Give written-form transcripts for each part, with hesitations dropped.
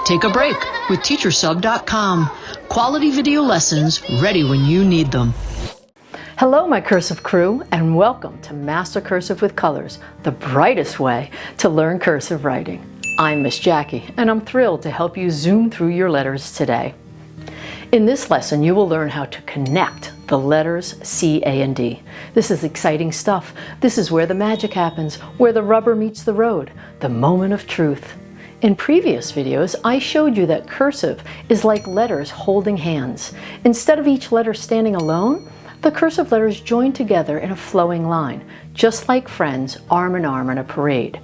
Take a break with teachersub.com. Quality video lessons ready when you need them. Hello, my cursive crew, and welcome to Master Cursive with Colors, the brightest way to learn cursive writing. I'm Miss Jackie, and I'm thrilled to help you zoom through your letters today. In this lesson, you will learn how to connect the letters C, A, and D. This is exciting stuff. This is where the magic happens, where the rubber meets the road, the moment of truth. In previous videos, I showed you that cursive is like letters holding hands. Instead of each letter standing alone, the cursive letters join together in a flowing line, just like friends arm in arm in a parade.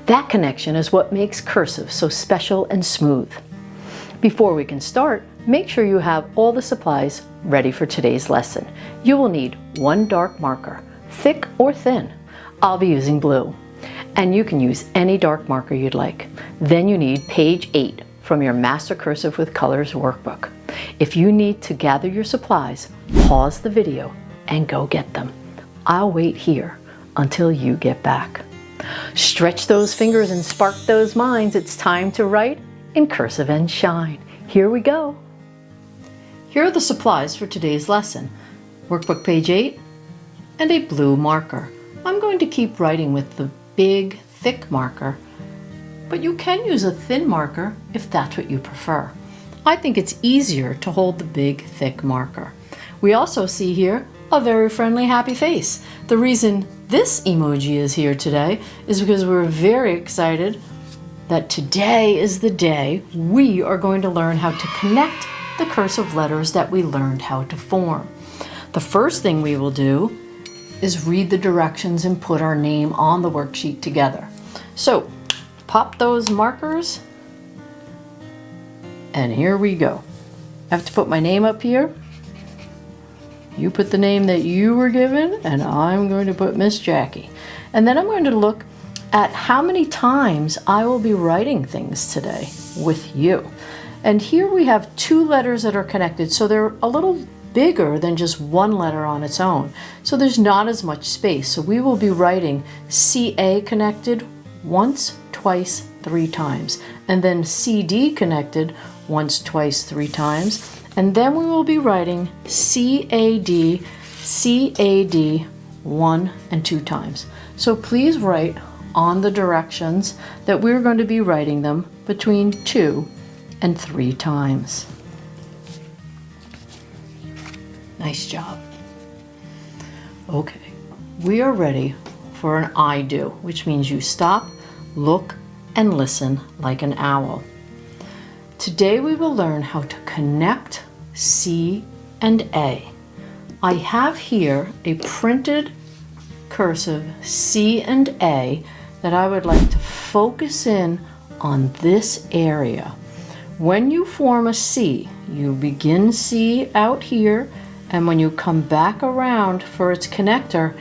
That connection is what makes cursive so special and smooth. Before we can start, make sure you have all the supplies ready for today's lesson. You will need one dark marker, thick or thin. I'll be using blue, and you can use any dark marker you'd like. Then you need page 8 from your Master Cursive with Colors workbook. If you need to gather your supplies, pause the video and go get them. I'll wait here until you get back. Stretch those fingers and spark those minds. It's time to write in cursive and shine. Here we go. Here are the supplies for today's lesson. Workbook page 8 and a blue marker. I'm going to keep writing with the big, thick marker, but you can use a thin marker if that's what you prefer. I think it's easier to hold the big, thick marker. We also see here a very friendly, happy face. The reason this emoji is here today is because we're very excited that today is the day we are going to learn how to connect the cursive letters that we learned how to form. The first thing we will do is read the directions and put our name on the worksheet together. So pop those markers, and here we go. I have to put my name up here. You put the name that you were given, and I'm going to put Miss Jackie. And then I'm going to look at how many times I will be writing things today with you. And here we have two letters that are connected, so they're a little bigger than just one letter on its own. So there's not as much space. So we will be writing CA connected once, twice, 3 times. And then CD connected once, twice, 3 times. And then we will be writing CAD, CAD 1 and 2 times. So please write on the directions that we're going to be writing them between 2 and 3 times. Nice job. Okay, we are ready for an I do, which means you stop, look, and listen like an owl. Today we will learn how to connect C and A. I have here a printed cursive C and A that I would like to focus in on this area. When you form a C, you begin C out here, and when you come back around for its connector,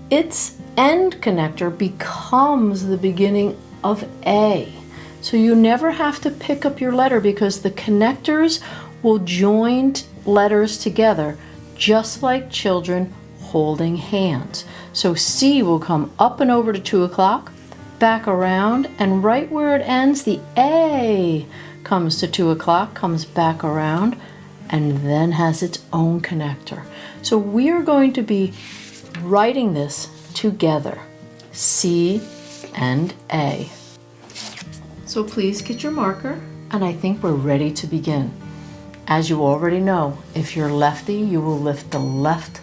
its end connector becomes the beginning of A. So you never have to pick up your letter because the connectors will join letters together just like children holding hands. So C will come up and over to 2 o'clock, back around, and right where it ends, the A comes to 2 o'clock, comes back around, and then has its own connector. So we are going to be writing this together, C and A. So please get your marker, and I think we're ready to begin. As you already know, if you're lefty, you will lift the left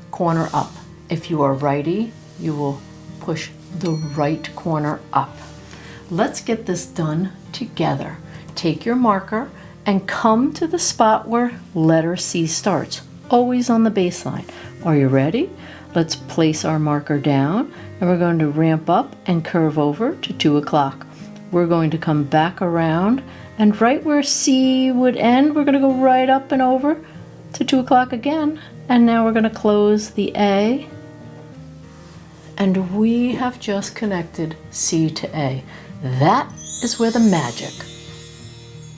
corner up. If you are righty, you will push the right corner up. Let's get this done together. Take your marker and come to the spot where letter C starts, always on the baseline. Are you ready? Let's place our marker down, and we're going to ramp up and curve over to 2 o'clock. We're going to come back around, and right where C would end, we're going to go right up and over to 2 o'clock again. And now we're going to close the A, and we have just connected C to A. That is where the magic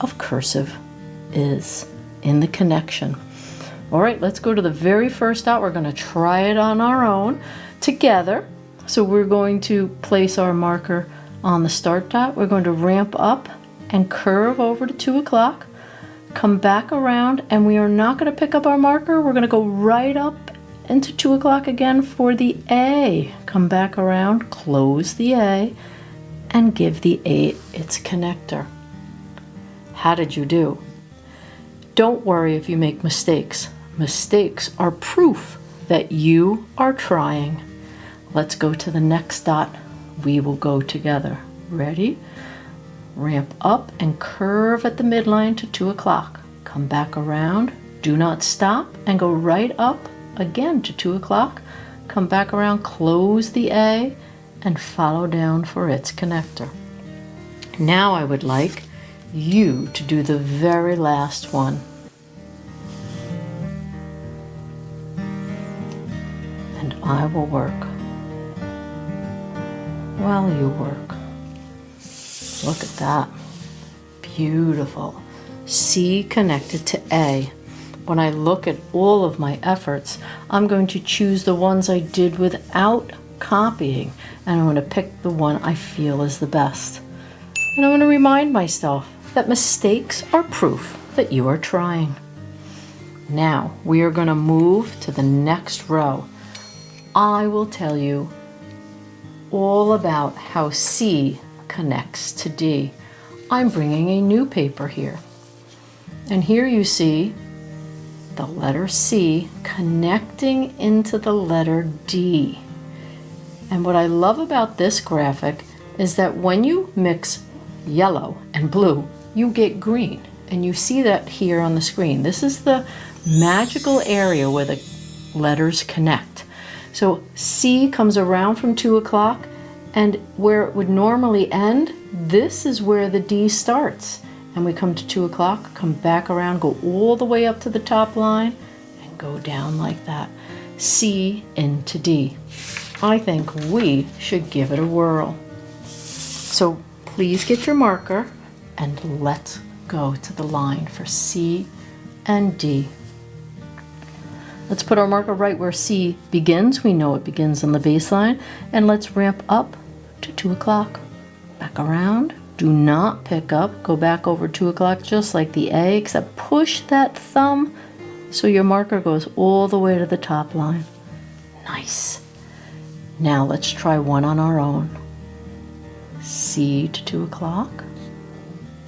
of cursive is, in the connection. All right, let's go to the very first dot. We're going to try it on our own together. So we're going to place our marker on the start dot. We're going to ramp up and curve over to 2 o'clock. Come back around, and we are not going to pick up our marker. We're going to go right up into 2 o'clock again for the A. Come back around, close the A, and give the 8 its connector. How did you do? Don't worry if you make mistakes. Mistakes are proof that you are trying. Let's go to the next dot. We will go together. Ready? Ramp up and curve at the midline to 2 o'clock. Come back around. Do not stop and go right up again to 2 o'clock. Come back around, close the A, and follow down for its connector. Now I would like you to do the very last one. And I will work while you work. Look at that. Beautiful. C connected to A. When I look at all of my efforts, I'm going to choose the ones I did without copying, and I'm going to pick the one I feel is the best. And I'm going to remind myself that mistakes are proof that you are trying. Now we are going to move to the next row. I will tell you all about how C connects to D. I'm bringing a new paper here. And here you see the letter C connecting into the letter D. And what I love about this graphic is that when you mix yellow and blue, you get green. And you see that here on the screen. This is the magical area where the letters connect. So C comes around from 2 o'clock, and where it would normally end, this is where the D starts. And we come to 2 o'clock, come back around, go all the way up to the top line, and go down like that. C into D. I think we should give it a whirl. So please get your marker and let's go to the line for C and D. Let's put our marker right where C begins. We know it begins on the baseline. And let's ramp up to 2 o'clock. Back around. Do not pick up. Go back over 2 o'clock just like the A, except push that thumb so your marker goes all the way to the top line. Nice. Now let's try one on our own. C to 2 o'clock.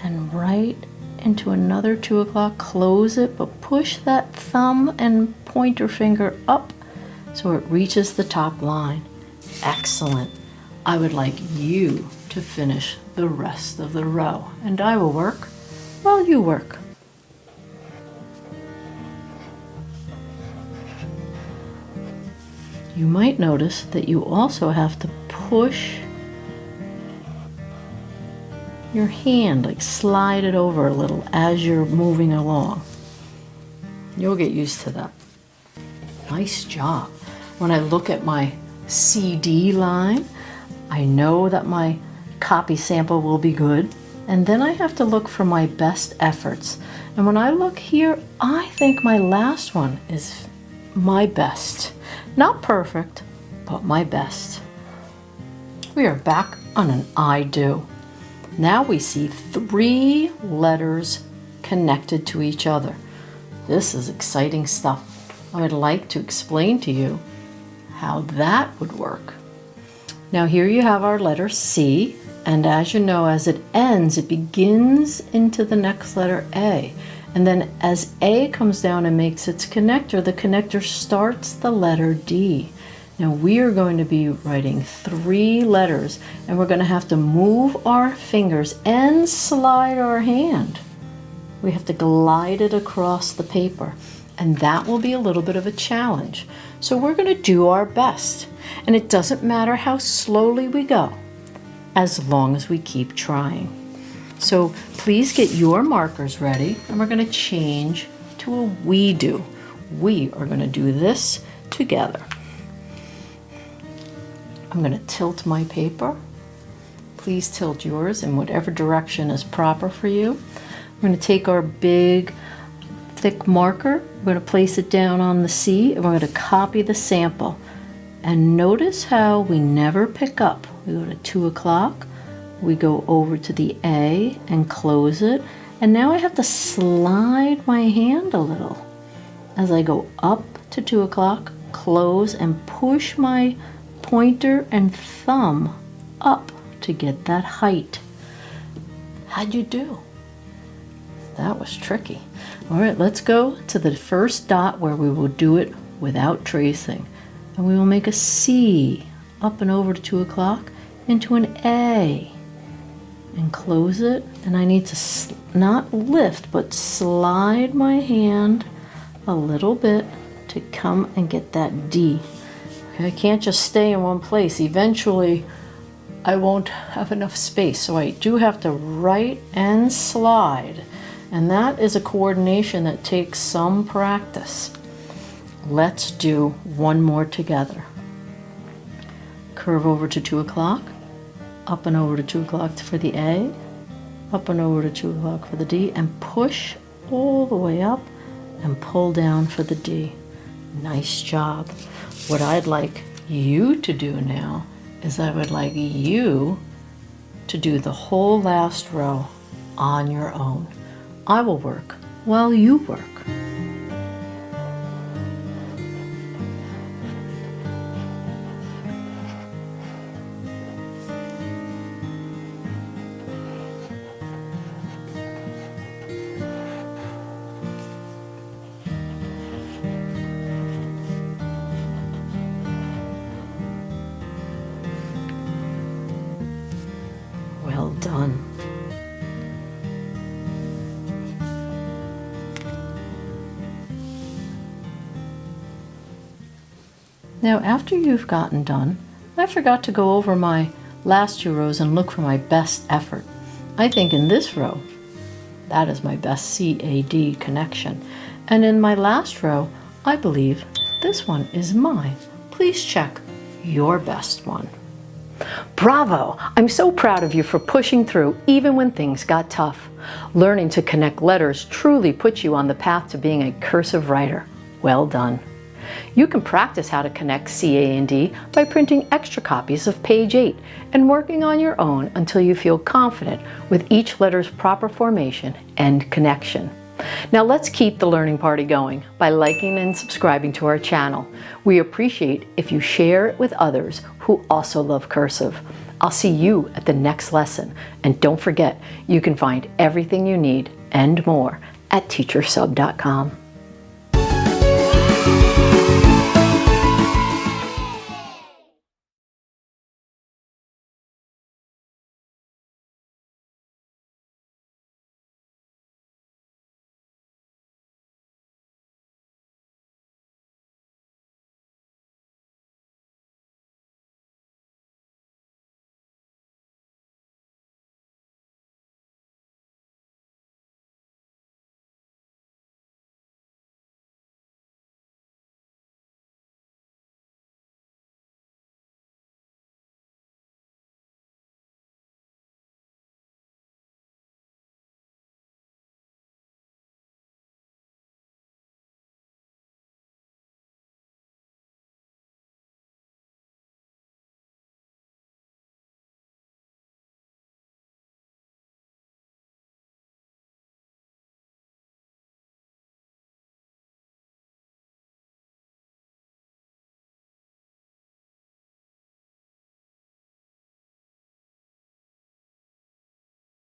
And right into another 2 o'clock. Close it, but push that thumb and pointer finger up so it reaches the top line. Excellent. I would like you to finish the rest of the row, and I will work while you work. You might notice that you also have to push your hand, like slide it over a little as you're moving along. You'll get used to that. Nice job. When I look at my CD line, I know that my copy sample will be good, and then I have to look for my best efforts. And when I look here, I think my last one is my best. Not perfect, but my best. We are back on an I do. Now we see 3 letters connected to each other. This is exciting stuff. I would like to explain to you how that would work. Now here you have our letter C, and as you know, as it ends, it begins into the next letter A. And then as A comes down and makes its connector, the connector starts the letter D. Now we are going to be writing 3 letters, and we're going to have to move our fingers and slide our hand. We have to glide it across the paper, and that will be a little bit of a challenge. So we're going to do our best, and it doesn't matter how slowly we go, as long as we keep trying. So please get your markers ready, and we're going to change to a we do. We are going to do this together. I'm going to tilt my paper. Please tilt yours in whatever direction is proper for you. We're going to take our big, thick marker. We're going to place it down on the C, and we're going to copy the sample. And notice how we never pick up. We go to 2 o'clock, we go over to the A and close it. And now I have to slide my hand a little as I go up to 2 o'clock, close, and push my pointer and thumb up to get that height. How'd you do? That was tricky. All right, let's go to the first dot where we will do it without tracing. And we will make a C up and over to 2 o'clock into an A and close it. And I need to not lift, but slide my hand a little bit to come and get that D. Okay, I can't just stay in one place. Eventually, I won't have enough space. So I do have to write and slide. And that is a coordination that takes some practice. Let's do one more together. Curve over to 2 o'clock, up and over to 2 o'clock for the A, up and over to 2 o'clock for the D, and push all the way up and pull down for the D. Nice job. What I'd like you to do now is I would like you to do the whole last row on your own. I will work while you work. Well done. Now, after you've gotten done, I forgot to go over my last 2 rows and look for my best effort. I think in this row, that is my best CAD connection. And in my last row, I believe this one is mine. Please check your best one. Bravo! I'm so proud of you for pushing through even when things got tough. Learning to connect letters truly puts you on the path to being a cursive writer. Well done. You can practice how to connect CAD by printing extra copies of page 8 and working on your own until you feel confident with each letter's proper formation and connection. Now let's keep the learning party going by liking and subscribing to our channel. We appreciate if you share it with others who also love cursive. I'll see you at the next lesson, and don't forget, you can find everything you need and more at teachersub.com.